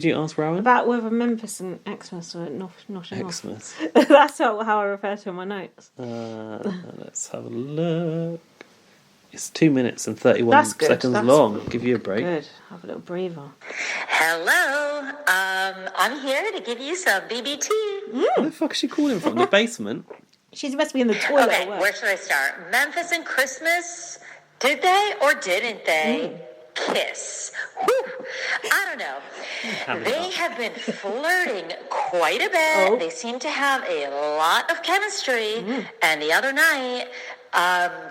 Did you ask Rowan? About whether Memphis and Xmas were not enough. Xmas. That's how I refer to in my notes. Let's have a look. It's 2 minutes and 31 seconds long. I'll give you a break. Good. Have a little breather. Hello. I'm here to give you some BB tea. Where the fuck is she calling from? The basement? She must be in the toilet. Okay, where should I start? Memphis and Christmas. Did they or didn't they kiss? Whew. I don't know. They have been flirting quite a bit. They seem to have a lot of chemistry. And the other night,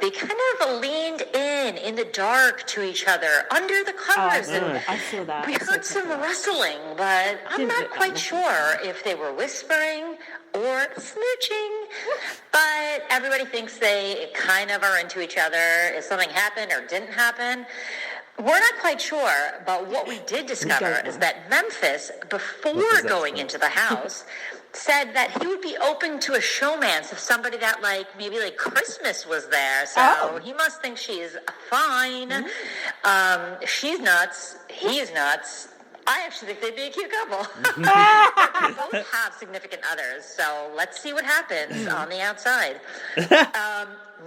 they kind of leaned in the dark to each other under the covers. I saw that. We heard some rustling, but I'm not quite sure if they were whispering or smooching. But everybody thinks they kind of are into each other. If something happened or didn't happen, we're not quite sure. But what we did discover is that Memphis, before going into the house, said that he would be open to a showmance of somebody that, maybe Christmas was there. So he must think she's fine. She's nuts. He is nuts. I actually think they'd be a cute couple. They both have significant others, so let's see what happens on the outside.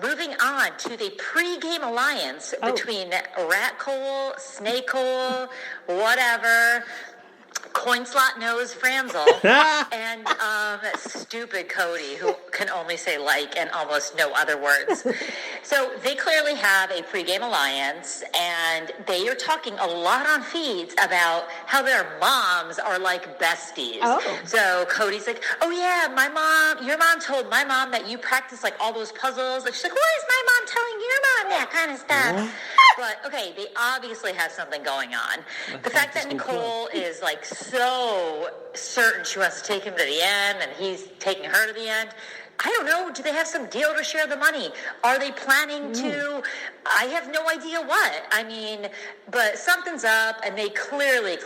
Moving on to the pre-game alliance between Rat Cole, Snake Hole, whatever, Coin Slot Nose Franzel, and stupid Cody, who can only say and almost no other words. So they clearly have a pregame alliance, and they are talking a lot on feeds about how their moms are like besties. So Cody's like, oh yeah, your mom told my mom that you practice all those puzzles. And she's like, why is my mom telling your mom that kind of stuff? But, okay, they obviously have something going on. The fact that Nicole is, so certain she wants to take him to the end, and he's taking her to the end. I don't know. Do they have some deal to share the money? Are they planning to? I have no idea what. I mean, but something's up, and they clearly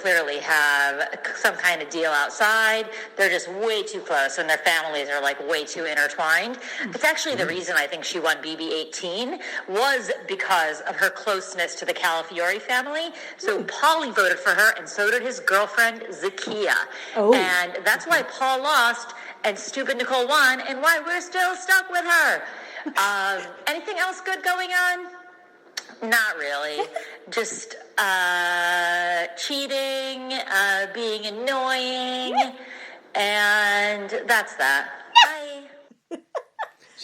have some kind of deal outside. They're just way too close, and their families are way too intertwined. It's actually the reason I think she won BB18 was because of her closeness to the Calafiore family. So Paulie voted for her, and so did his girlfriend Zakia. And that's why Paul lost and stupid Nicole won, and why we're still stuck with her. Anything else good going on? Not really. Just cheating, being annoying, and that's that. Bye. Do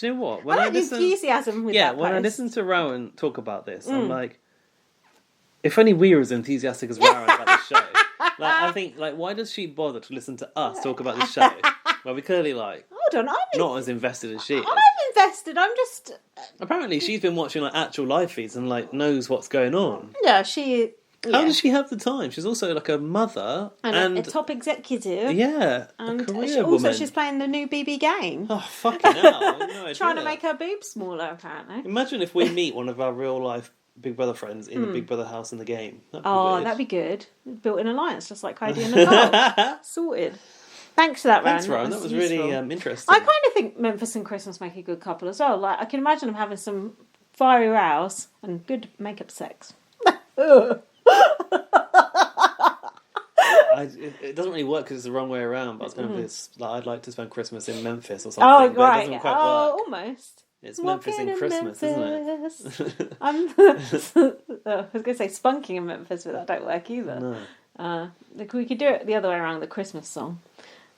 you know what? When I listen, enthusiasm with that when I listen to Rowan talk about this, I'm like, if only we were as enthusiastic as Rowan about this show. I think, why does she bother to listen to us talk about this show? Well, we clearly hold on, not as invested as she is. I'm invested. I'm just. Apparently, she's been watching actual live feeds and knows what's going on. Yeah, she. Yeah. How does she have the time? She's also a mother and a top executive. Yeah, and a career also woman. She's playing the new BB game. Oh fucking hell! No Trying to make her boobs smaller, apparently. Imagine if we meet one of our real life Big Brother friends in the Big Brother house in the game. That'd be good. Built in alliance, just like Heidi and Nicole. Sorted. Thanks for that, Ron. Thanks, Ron. That was really interesting. I kind of think Memphis and Christmas make a good couple as well. I can imagine them having some fiery rows and good make-up sex. It doesn't really work because it's the wrong way around. But I was going to be I'd like to spend Christmas in Memphis or something. Oh, right. But it doesn't quite work. Almost. It's Memphis in Christmas, Memphis. Isn't it? I was going to say spunking in Memphis, but that don't work either. No. We could do it the other way around, the Christmas song.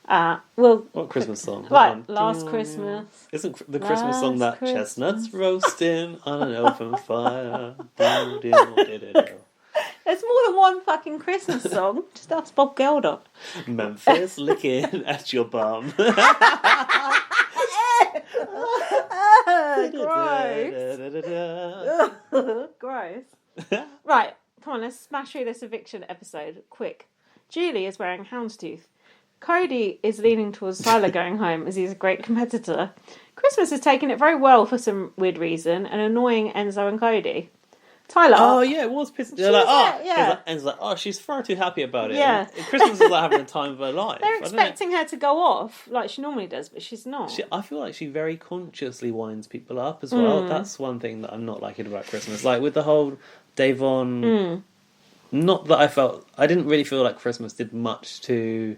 What Christmas song? Right, Last Christmas. Isn't the Christmas song that chestnuts roasting on an open fire? There's more than one fucking Christmas song. Just ask Bob Geldof. Memphis licking at your bum. Gross. Right, come on, let's smash through this eviction episode quick. Julie is wearing houndstooth. Cody is leaning towards Tyler going home as he's a great competitor. Christmas is taking it very well for some weird reason and annoying Enzo and Cody. Tyler. Oh yeah, it was pissing. They're Enzo's like, she's far too happy about it. Yeah. Christmas is having the time of her life. They're expecting her to go off like she normally does, but she's not. I feel like she very consciously winds people up as well. That's one thing that I'm not liking about Christmas. Like with the whole Davon not that I didn't really feel like Christmas did much to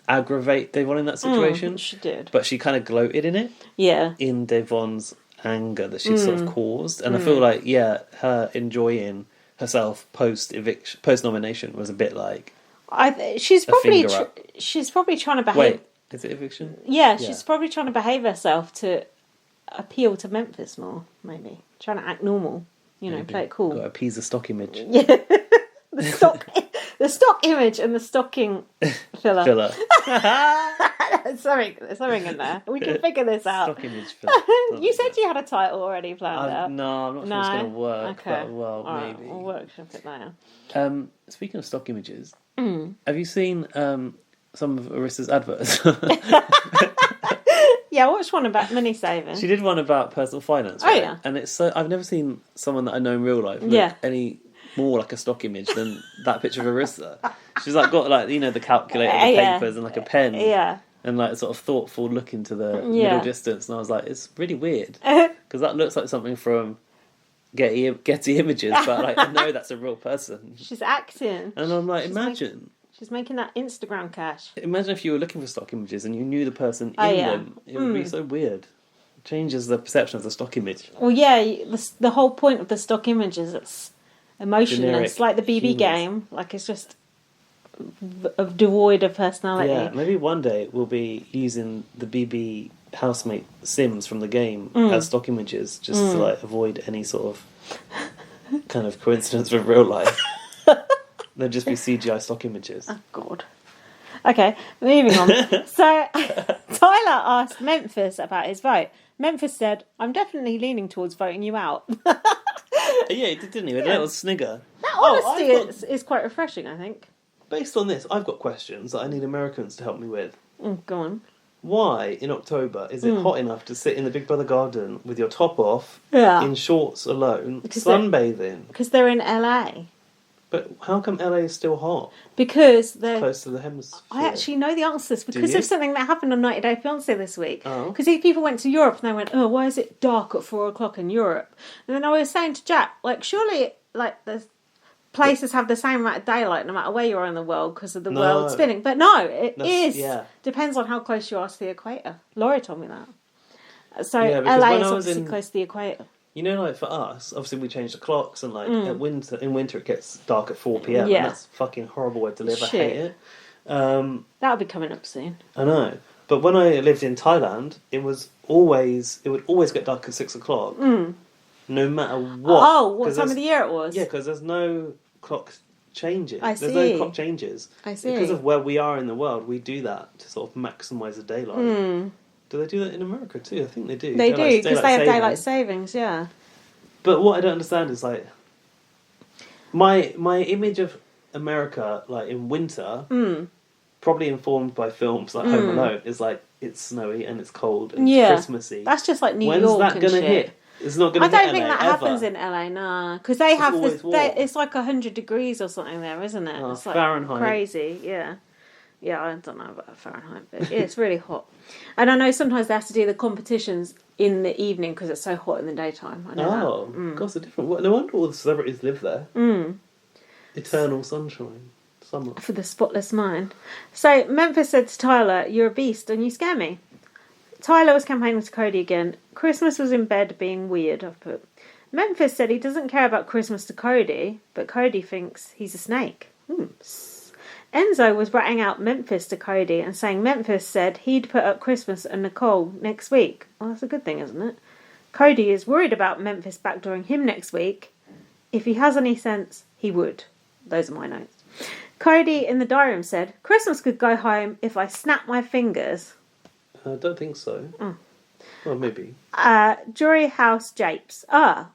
aggravate Devon in that situation. She did. But she kind of gloated in it. Yeah. In Devon's anger that she sort of caused. And I feel like, her enjoying herself post-nomination was a bit like... she's probably trying to behave... Wait, is it eviction? Yeah, she's probably trying to behave herself to appeal to Memphis more, maybe. Trying to act normal, play it cool. Got to appease the stock image. Yeah. The stock image and the stocking filler. something in there. We can figure this out. Stock image filler. You said you had a title already planned out. No, I'm not sure it's going to work. Okay. But, well, right, maybe. We'll workshop it later. Speaking of stock images, have you seen some of Arissa's adverts? Yeah, I watched one about money saving. She did one about personal finance, right? Oh, yeah. And it's so... I've never seen someone that I know in real life look any more like a stock image than that picture of Arissa. She's got the calculator, the papers, and a pen. Yeah. And sort of thoughtful look into the middle distance. And I was like, it's really weird. Because that looks like something from Getty Images, but I know that's a real person. She's acting. And I'm like, imagine... She's making that Instagram cash. Imagine if you were looking for stock images and you knew the person in them. It would be so weird. It changes the perception of the stock image. Well, yeah, the whole point of the stock image is it's emotionless. Generic, like the BB game. It's just devoid of personality. Yeah, maybe one day we'll be using the BB housemate Sims from the game as stock images just to avoid any sort of kind of coincidence with real life. They'll just be CGI stock images. Oh, God. Okay, moving on. So, Tyler asked Memphis about his vote. Memphis said, "I'm definitely leaning towards voting you out." Yeah, he did, didn't he? With a little snigger. That honesty is quite refreshing, I think. Based on this, I've got questions that I need Americans to help me with. Go on. Why, in October, is it hot enough to sit in the Big Brother garden with your top off, in shorts alone, sunbathing? Because they're in LA. But how come LA is still hot? Because they're... close to the hemisphere. I actually know the answer to this because of something that happened on 90 Day Fiancé this week. Oh. Because these people went to Europe and they went, "Oh, why is it dark at 4 o'clock in Europe?" And then I was saying to Jack, surely, the places have the same amount of daylight no matter where you are in the world because of the world spinning. But no, depends on how close you are to the equator. Laurie told me that. So LA is obviously close to the equator. For us, obviously we change the clocks and in winter it gets dark at 4 p.m. Yeah. And that's a fucking horrible way to live. I hate it. That'll be coming up soon. I know. But when I lived in Thailand, it would always get dark at 6 o'clock. No matter what. Oh, what time of the year it was? Yeah, because there's no clock changes. I see. There's no clock changes. I see. Because of where we are in the world, we do that to sort of maximise the daylight. Do they do that in America too? I think they do. They do, because they have daylight savings, yeah. But what I don't understand is, my image of America, in winter, probably informed by films like Home Alone, is it's snowy and it's cold and it's Christmassy. That's just like New When's York that and gonna shit. hit? It's not going to hit I don't think LA, that happens in LA, no. Because they have this... it's like 100 degrees or something there, isn't it? It's Fahrenheit. Crazy, yeah. Yeah, I don't know about Fahrenheit, but it's really hot. And I know sometimes they have to do the competitions in the evening because it's so hot in the daytime. I know that. God, it's different. No wonder all the celebrities live there. Eternal sunshine. Summer. For the spotless mind. So Memphis said to Tyler, "You're a beast and you scare me." Tyler was campaigning to Cody again. Christmas was in bed being weird, I've put. Memphis said he doesn't care about Christmas to Cody, but Cody thinks he's a snake. Enzo was ratting out Memphis to Cody and saying Memphis said he'd put up Christmas and Nicole next week. Well, that's a good thing, isn't it? Cody is worried about Memphis backdooring him next week. If he has any sense, he would. Those are my notes. Cody in the diary room said, "Christmas could go home if I snap my fingers." I don't think so. Well, maybe. Jury house japes.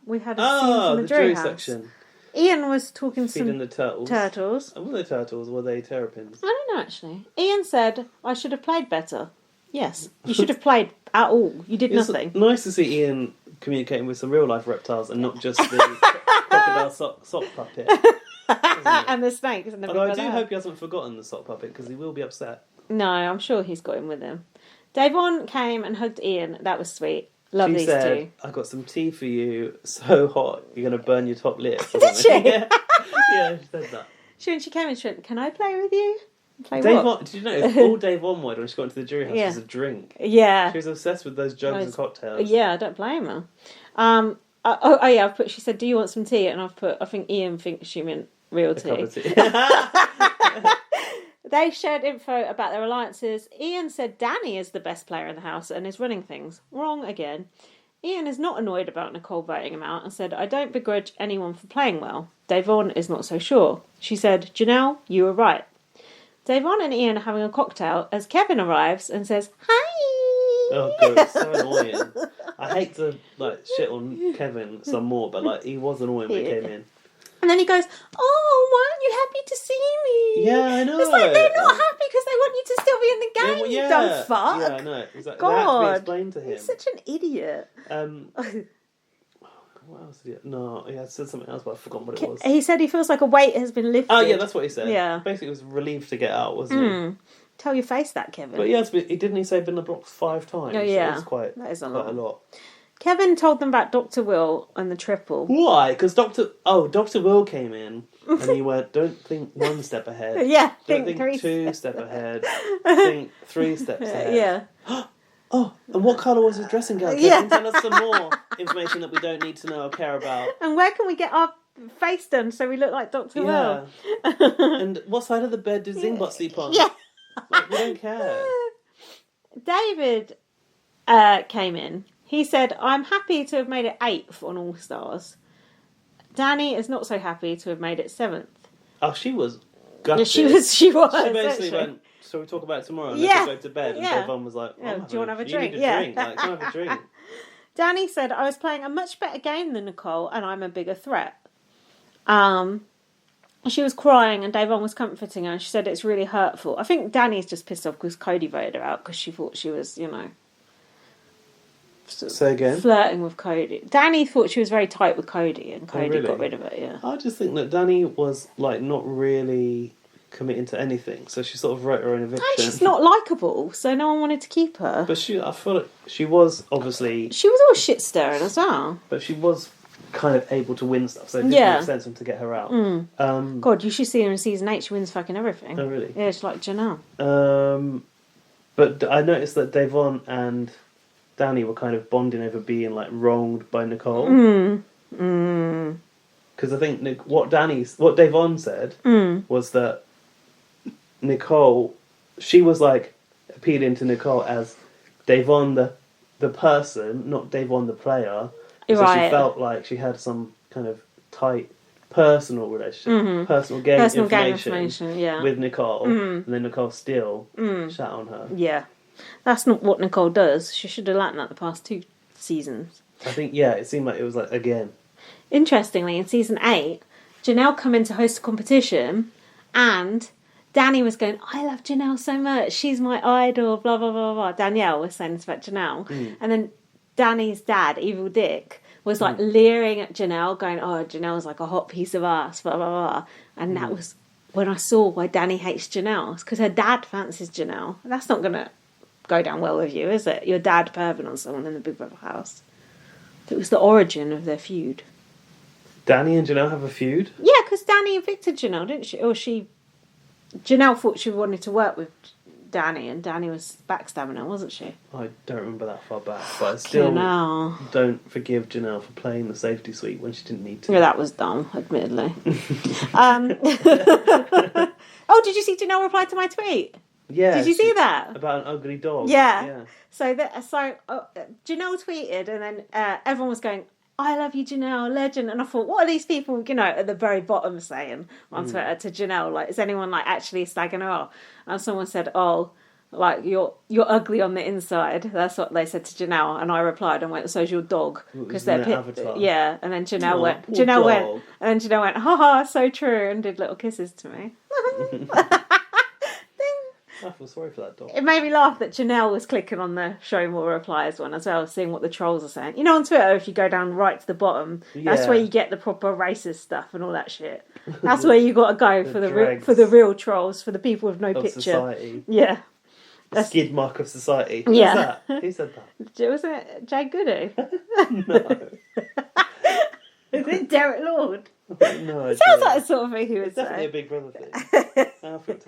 We had a scene from the jury house. Section. Ian was talking to feeding the turtles. Were they turtles or were they terrapins? I don't know, actually. Ian said, "I should have played better." Yes, you should have played at all. You did nothing. Nice to see Ian communicating with some real life reptiles and not just the crocodile sock puppet. And the snakes. And I do hope he hasn't forgotten the sock puppet because he will be upset. No, I'm sure he's got him with him. Devon came and hugged Ian. That was sweet. Love these two. "I got some tea for you. So hot, you're going to burn your top lip." Did she? Yeah. Yeah, she said that. When she came in, she went, "Can I play with you?" Play Dave what? did you know all Dave On wanted when she got into the jury house was a drink? Yeah. She was obsessed with those jugs and cocktails. Yeah, I don't blame her. I've put. She said, "Do you want some tea?" And I've put. I think Ian thinks she meant real tea. Cup of tea. They shared info about their alliances. Ian said Danny is the best player in the house and is running things. Wrong again. Ian is not annoyed about Nicole voting him out and said, "I don't begrudge anyone for playing well." Davon is not so sure. She said, "Janelle, you were right." Davon and Ian are having a cocktail as Kevin arrives and says, "Hi!" Oh god, it's so annoying. I hate to shit on Kevin some more, but he was annoying when he came in. And then he goes, "Oh, why aren't you happy to see me?" Yeah, I know. It's like they're not happy because they want you to still be in the game, you dumb fuck. Yeah, I know. Exactly. God. That had to be explained to him. He's such an idiot. What else did he... No, he had said something else, but I've forgotten what it was. He said he feels like a weight has been lifted. Oh, yeah, that's what he said. Yeah. Basically, it was relieved to get out, wasn't he? Tell your face that, Kevin. But yeah, didn't he say been in the box 5 times? Oh, yeah. So that is a quite a lot. Kevin told them about Dr. Will and the triple. Why? Because Dr. Will came in and he went, "Don't think 1 step ahead. Yeah, Don't think 2 steps ahead. Think 3 steps ahead." Yeah. Oh, and what colour was his dressing gown? Kevin, tell us some more information that we don't need to know or care about. And where can we get our face done so we look like Dr. Will? And what side of the bed did Zingbot sleep on? Yeah. We don't care. David came in. He said, "I'm happy to have made it 8th on All Stars." Danny is not so happy to have made it 7th. Oh, she was gutted. She was. She basically went, "So we talk about it tomorrow and let's go to bed." And Devon was like, "Do you want to have a drink?" You need a drink. Come have a drink. Danny said, "I was playing a much better game than Nicole and I'm a bigger threat." She was crying and Davon was comforting her and she said it's really hurtful. I think Danny's just pissed off because Cody voted her out because she thought she was, Say again? flirting with Cody. Danny thought she was very tight with Cody and Cody got rid of it, yeah. I just think that Danny was not really committing to anything, so she sort of wrote her own eviction. And she's not likeable, so no one wanted to keep her. But I feel like she was obviously... She was all shit stirring as well. But she was kind of able to win stuff, so it didn't make sense for them to get her out. God, you should see her in season 8. She wins fucking everything. Oh, really? Yeah, she's like Janelle. But I noticed that Davon and Danny were kind of bonding over being wronged by Nicole. Because I think what Davon said was that Nicole, she was appealing to Nicole as Davon the person, not Davon the player. So she felt like she had some kind of tight personal relationship, personal gain information with Nicole, and then Nicole still shat on her. Yeah. That's not what Nicole does. She should have learnt that the past 2 seasons. I think, it seemed like it was again. Interestingly, in season 8, Janelle come in to host a competition and Danny was going, "I love Janelle so much. She's my idol, blah, blah, blah, blah." Danielle was saying this about Janelle. And then Danny's dad, Evil Dick, was leering at Janelle, going, "Oh, Janelle's like a hot piece of ass, blah, blah, blah." And that was when I saw why Danny hates Janelle. It's because her dad fancies Janelle. That's not going to go down well with you, is it? Your dad perving on someone in the Big Brother house. It was the origin of their feud. Danny and Janelle have a feud? Yeah, because Danny evicted Janelle, didn't she? Or Janelle thought she wanted to work with Danny, and Danny was backstabbing her, wasn't she? I don't remember that far back, but I still don't forgive Janelle for playing the safety suite when she didn't need to. Yeah, that was dumb, admittedly. Oh, did you see Janelle reply to my tweet? Yeah. Did you see that? About an ugly dog. Yeah. So Janelle tweeted, and then everyone was going, "I love you, Janelle, legend." And I thought, what are these people, at the very bottom saying on Twitter to Janelle? Is anyone actually slagging her off? And someone said, "Oh, you're ugly on the inside." That's what they said to Janelle. And I replied and went, "So's your dog." Because they're avatar. Yeah. And then Janelle went, "Haha, so true," and did little kisses to me. I feel sorry for that dog. It made me laugh that Janelle was clicking on the show more replies one as well, seeing what the trolls are saying. On Twitter, if you go down right to the bottom, that's where you get the proper racist stuff and all that shit. That's where you got to go for the real trolls, for the people with no picture. Society. Yeah. The skid mark of society. Yeah. What's that? Who said that? Was it Jay Goody? No. Is it Derek Lord? No idea. Sounds like the sort of thing he would It's definitely say. a Big Brother thing. Alfred